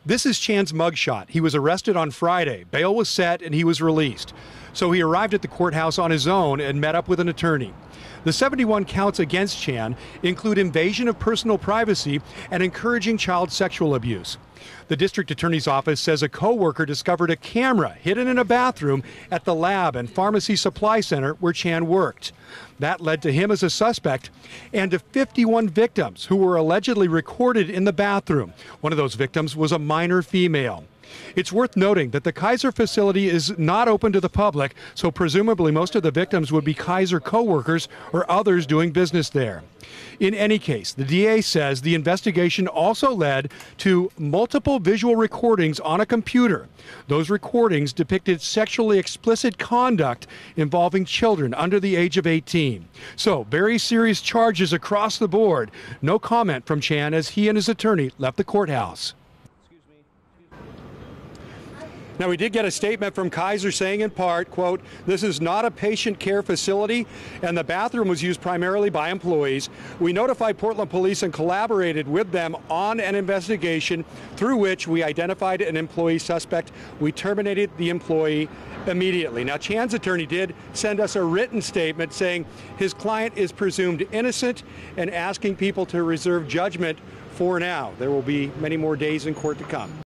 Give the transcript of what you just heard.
This is Chan's mugshot. He was arrested on Friday. Bail was set and he was released. So he arrived at the courthouse on his own and met up with an attorney. The 71 counts against Chan include invasion of personal privacy and encouraging child sexual abuse. The district attorney's office says a co-worker discovered a camera hidden in a bathroom at the lab and pharmacy supply center where Chan worked. That led to him as a suspect and to 51 victims who were allegedly recorded in the bathroom. One of those victims was a minor female. It's worth noting that the Kaiser facility is not open to the public, so presumably most of the victims would be Kaiser co-workers or others doing business there. In any case, the DA says the investigation also led to multiple visual recordings on a computer. Those recordings depicted sexually explicit conduct involving children under the age of 18. So, very serious charges across the board. No comment from Chan as he and his attorney left the courthouse. Now, we did get a statement from Kaiser saying in part, quote, "This is not a patient care facility and the bathroom was used primarily by employees. We notified Portland Police and collaborated with them on an investigation through which we identified an employee suspect. We terminated the employee immediately." Now, Chan's attorney did send us a written statement saying his client is presumed innocent and asking people to reserve judgment for now. There will be many more days in court to come.